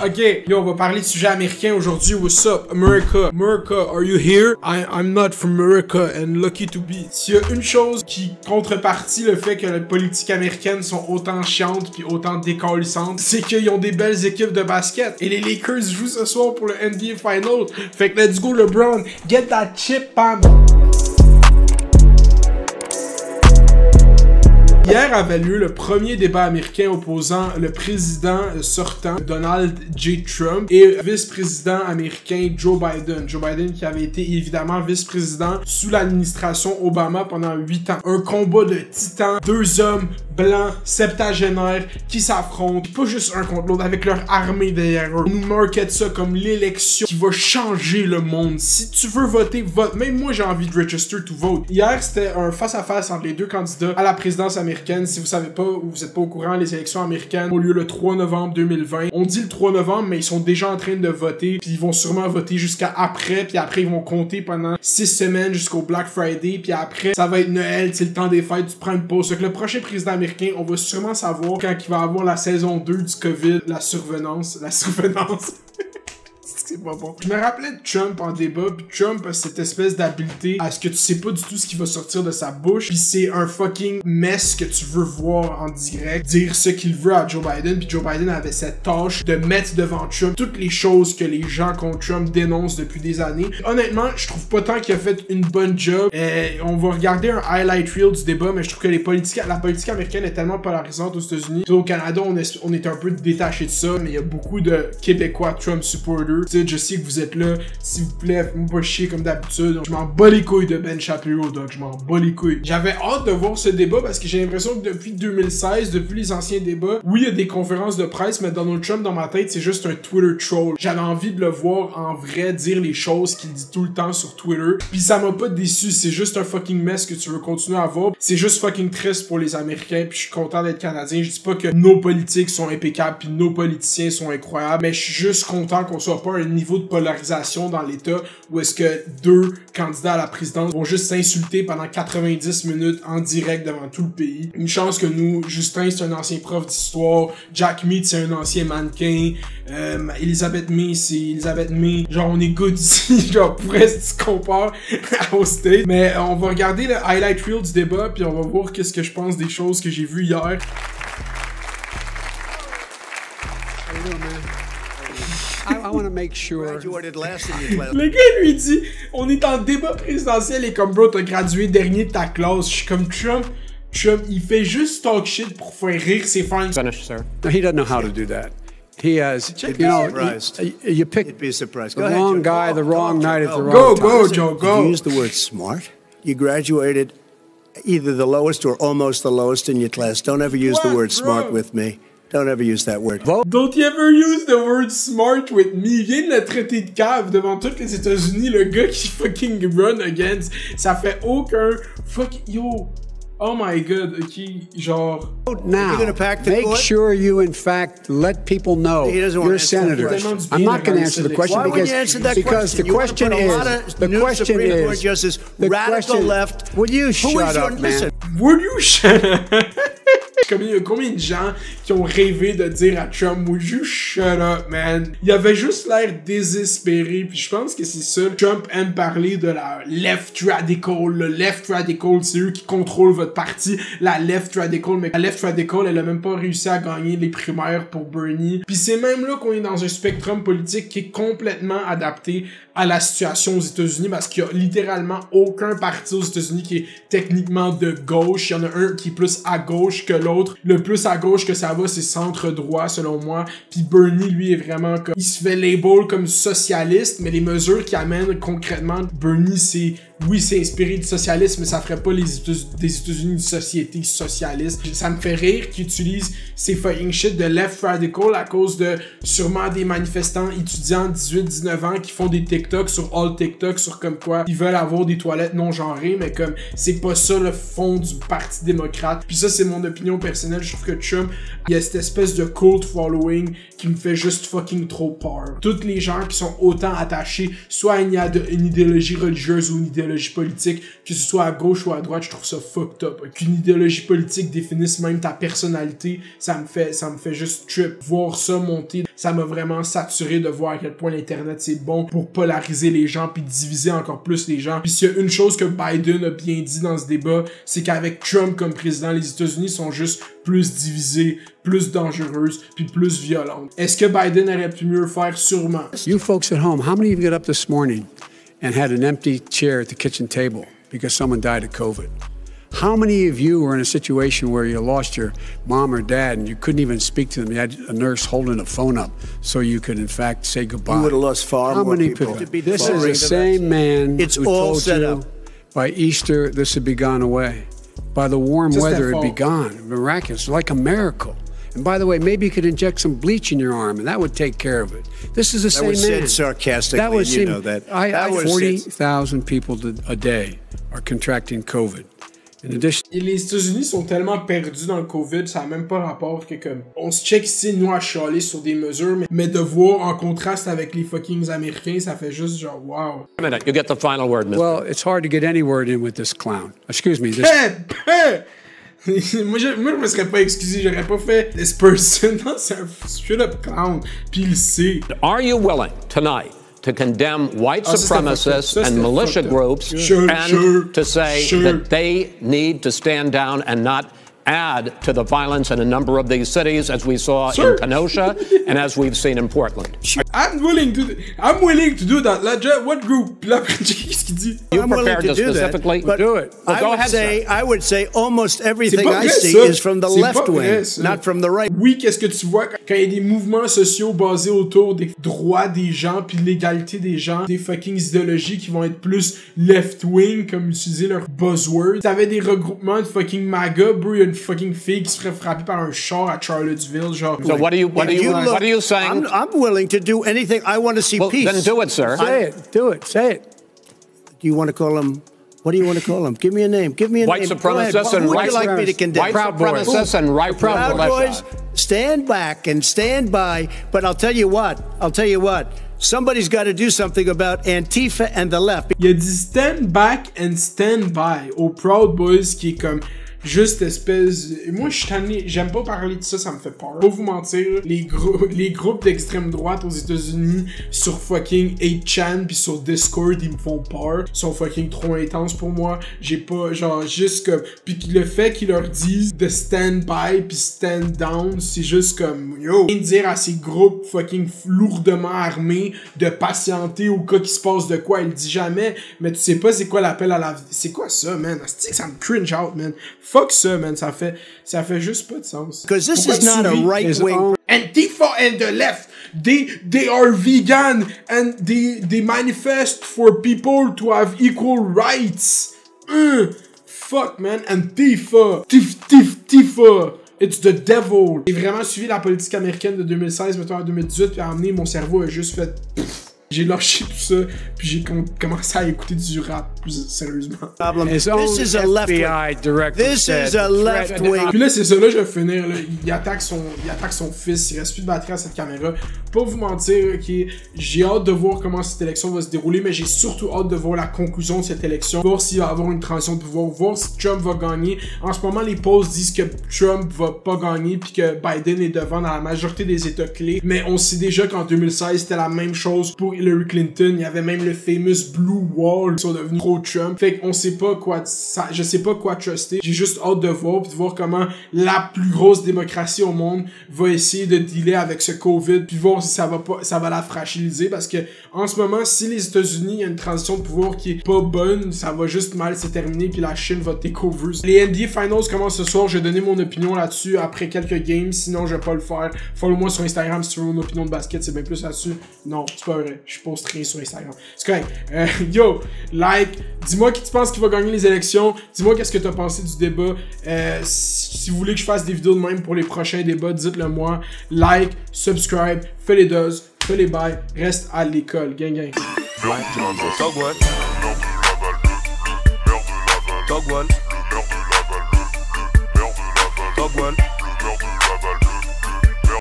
Ok, yo, on va parler de sujet américain aujourd'hui. What's up, America? America, are you here? I'm not from America and lucky to be. S'il y a une chose qui contrepartie le fait que les politiques américaines sont autant chiantes puis autant décalissantes, c'est qu'ils ont des belles équipes de basket. Et les Lakers jouent ce soir pour le NBA Final. Fait que let's go LeBron, get that chip, Pam! Hier avait lieu le premier débat américain opposant le président sortant Donald J. Trump et vice-président américain Joe Biden. Joe Biden qui avait été évidemment vice-président sous l'administration Obama pendant 8 ans. Un combat de titans, deux hommes blancs, septagénaires qui s'affrontent, pas juste un contre l'autre, avec leur armée derrière eux. On nous market ça comme l'élection qui va changer le monde. Si tu veux voter, vote. Même moi j'ai envie de register to vote. Hier c'était un face-à-face entre les deux candidats à la présidence américaine. Si vous savez pas ou vous êtes pas au courant, les élections américaines ont lieu le 3 novembre 2020. On dit le 3 novembre, mais ils sont déjà en train de voter, puis ils vont sûrement voter jusqu'à après, puis après ils vont compter pendant 6 semaines jusqu'au Black Friday, puis après ça va être Noël, c'est le temps des fêtes, tu prends une pause. Donc le prochain président américain, on va sûrement savoir quand il va avoir la saison 2 du COVID, la survenance. C'est pas bon. Je me rappelais de Trump en débat, puis Trump a cette espèce d'habileté à ce que tu sais pas du tout ce qui va sortir de sa bouche, puis c'est un fucking mess que tu veux voir en direct, dire ce qu'il veut à Joe Biden, puis Joe Biden avait cette tâche de mettre devant Trump toutes les choses que les gens contre Trump dénoncent depuis des années. Honnêtement, je trouve pas tant qu'il a fait une bonne job. On va regarder un highlight reel du débat, mais je trouve que la politique américaine est tellement polarisante aux États-Unis. Au Canada, on est un peu détaché de ça, mais il y a beaucoup de Québécois Trump supporters. Je sais que vous êtes là, s'il vous plaît, faites-moi pas chier comme d'habitude. Je m'en bats les couilles de Ben Shapiro, Doc, je m'en bats les couilles. J'avais hâte de voir ce débat parce que j'ai l'impression que depuis 2016, depuis les anciens débats, oui, il y a des conférences de presse, mais Donald Trump, dans ma tête, c'est juste un Twitter troll. J'avais envie de le voir en vrai dire les choses qu'il dit tout le temps sur Twitter. Puis ça m'a pas déçu, c'est juste un fucking mess que tu veux continuer à voir. C'est juste fucking triste pour les Américains, puis je suis content d'être Canadien. Je dis pas que nos politiques sont impeccables, puis nos politiciens sont incroyables, mais je suis juste content qu'on soit pas à un niveau de polarisation dans l'État où est-ce que deux candidats à la présidence vont juste s'insulter pendant 90 minutes en direct devant tout le pays. Une chance que nous, Justin c'est un ancien prof d'histoire, Jack Mead c'est un ancien mannequin, Elizabeth May c'est Elizabeth May, genre on est good ici, genre pour rester si tu compares au State. Mais on va regarder le highlight reel du débat puis on va voir qu'est-ce que je pense des choses que j'ai vues hier. I want to make sure. Le gars lui dit, on est en débat présidentiel et comme bro, t'as gradué dernier de ta classe. Je suis comme Trump, il fait juste talk shit pour faire rire ses fans. Finish, sir. No, he doesn't know how to do that. He has, you know, you pick the wrong guy, the wrong night at the wrong time. Go, Joe, go. You use the word smart. You graduated either the lowest or almost the lowest in your class. Don't ever use the word smart with me. Don't ever use that word. Don't you ever use the word smart with me. Il vient de le traiter de cave devant tous les États-Unis, le gars qui fucking run against. Ça fait aucun yo. Oh my god, ok, genre. Now, make sure you in fact let people know you're a senator. I'm not going to answer the question because the question is, would you shut up, man? Would you shut up? Combien de gens qui ont rêvé de dire à Trump, would you shut up, man? Il avait juste l'air désespéré, puis je pense que c'est ça. Trump aime parler de la left radical. Le left radical, c'est eux qui contrôlent votre parti. La left radical, mais la left radical, elle a même pas réussi à gagner les primaires pour Bernie. Puis c'est même là qu'on est dans un spectrum politique qui est complètement adapté à la situation aux États-Unis parce qu'il y a littéralement aucun parti aux États-Unis qui est techniquement de gauche. Il y en a un qui est plus à gauche que l'autre. Le plus à gauche que ça va, c'est centre-droit selon moi. Puis Bernie, lui, est vraiment comme... Il se fait label comme socialiste, mais les mesures qu'il amène concrètement, Bernie, c'est... Oui, c'est inspiré du socialisme, mais ça ferait pas des États-Unis une société socialiste. Ça me fait rire qu'ils utilisent ces fucking shit de left radical à cause de sûrement des manifestants étudiants de 18-19 ans qui font des TikTok sur all TikTok sur comme quoi ils veulent avoir des toilettes non genrées, mais comme c'est pas ça le fond du Parti démocrate. Puis ça, c'est mon opinion personnelle. Je trouve que Trump, il y a cette espèce de cult following qui me fait juste fucking trop peur. Toutes les gens qui sont autant attachés soit à une idéologie religieuse ou une idéologie idéologie politique, que ce soit à gauche ou à droite, je trouve ça fucked up. Qu'une idéologie politique définisse même ta personnalité, ça me fait juste trip. Voir ça monter, ça m'a vraiment saturé de voir à quel point l'internet c'est bon pour polariser les gens puis diviser encore plus les gens. Puis s'il y a une chose que Biden a bien dit dans ce débat, c'est qu'avec Trump comme président, les États-Unis sont juste plus divisées, plus dangereuses, puis plus violentes. Est-ce que Biden aurait pu mieux faire? Sûrement. You folks at home, how many of you got up this morning and had an empty chair at the kitchen table because someone died of COVID? How many of you were in a situation where you lost your mom or dad and you couldn't even speak to them? You had a nurse holding a phone up so you could, in fact, say goodbye. You would have lost far more people. This is the same man who told you by Easter this would be gone away. By the warm weather, it'd be gone. Miraculous, like a miracle. And by the way, maybe you could inject some bleach in your arm, and that would take care of it. This is the same man. That was said sarcastically, that was you know that. 40,000 people a day are contracting COVID. Et les États-Unis sont tellement perdus dans le COVID, ça n'a même pas rapport que comme on se check ici, nous, à chialer sur des mesures, mais de voir en contraste avec les fucking Américains, ça fait juste genre wow. A minute, you get the final word, Mr. Well, it's hard to get any word in with this clown. Excuse me. This... moi, je me serais pas excusé, j'aurais pas fait this person. Non, c'est un straight up clown, puis il sait. Are you willing tonight to condemn white supremacists and militia groups and to say that they need to stand down and not add to the violence in a number of these cities, as we saw in Kenosha and as we've seen in Portland? I'm willing to do that. What group? Qu'est-ce qu'il dit? You prepared to specifically do it. I would say almost everything I see is from the left wing, not from the right. Oui, qu'est-ce que tu vois quand il y a des mouvements sociaux basés autour des droits des gens puis de l'égalité des gens, des fucking idéologies qui vont être plus left wing, comme utiliser leur buzzword. T'avais des regroupements de fucking MAGA, bro, il y a une fucking fille qui se ferait frapper par un char à Charlottesville, genre. So what are you saying? I'm willing to do anything. I want to see peace. Then do it, sir. Say it. Do it. Say it. Do you want to call him? What do you want to call him? Give me a name. Give me a white name. Supremacists and white supremacists. Like me to condemn? White supremacists and right Proud Boys, stand back and stand by. But I'll tell you what. Somebody's got to do something about Antifa and the left. Il a dit stand back and stand by aux Proud Boys qui est comme juste espèce... Moi, je suis tanné, j'aime pas parler de ça, ça me fait peur. Pas vous mentir, les groupes d'extrême droite aux États-Unis sur fucking 8chan pis sur Discord, ils me font peur. Ils sont fucking trop intenses pour moi. J'ai pas, genre, juste comme... Pis le fait qu'ils leur disent de stand by pis stand down, c'est juste comme... Yo! Rien de dire à ces groupes fucking lourdement armés de patienter au cas qu'il se passe de quoi. Il dit jamais, mais tu sais pas c'est quoi l'appel à la vie. C'est quoi ça, man? Ça me cringe out, man. Fuck ça, man. Ça fait juste pas de sens. Because this is not a right wing. Antifa and the left, they are vegan and they manifest for people to have equal rights. Fuck, man. Antifa. Tifa. It's the devil. J'ai vraiment suivi la politique américaine de 2016, mettons en 2018, puis à amener mon cerveau a juste fait... J'ai lâché tout ça, puis j'ai commencé à écouter du rap plus sérieusement. This is a left wing. This is a left wing. Puis là, c'est ça, là, je vais finir. Là. Il attaque son fils, il reste plus de batterie à cette caméra. Pas vous mentir, ok, j'ai hâte de voir comment cette élection va se dérouler, mais j'ai surtout hâte de voir la conclusion de cette élection, voir s'il va y avoir une transition de pouvoir, voir si Trump va gagner. En ce moment, les polls disent que Trump va pas gagner, puis que Biden est devant dans la majorité des états clés. Mais on sait déjà qu'en 2016, c'était la même chose pour Hillary Clinton. Il y avait même le famous Blue Wall qui sont devenus pro-Trump. Fait qu'on sait pas quoi, je sais pas quoi truster. J'ai juste hâte de voir, puis de voir comment la plus grosse démocratie au monde va essayer de dealer avec ce COVID, puis voir si ça va la fragiliser, parce que en ce moment, si les États-Unis, il y a une transition de pouvoir qui est pas bonne, ça va juste mal se terminer, puis la Chine va take over. Les NBA Finals commencent ce soir, je vais donner mon opinion là-dessus après quelques games, sinon je vais pas le faire. Follow-moi sur Instagram si tu veux mon opinion de basket, c'est bien plus là-dessus. Non, c'est pas vrai, je poste rien sur Instagram. C'est correct. Yo, like, dis-moi qui tu penses qui va gagner les élections, dis-moi qu'est-ce que t'as pensé du débat. Si vous voulez que je fasse des vidéos de même pour les prochains débats, dites-le moi. Like, subscribe, fais les doses, fais les bails, reste à l'école. Gang, gang. Dog one.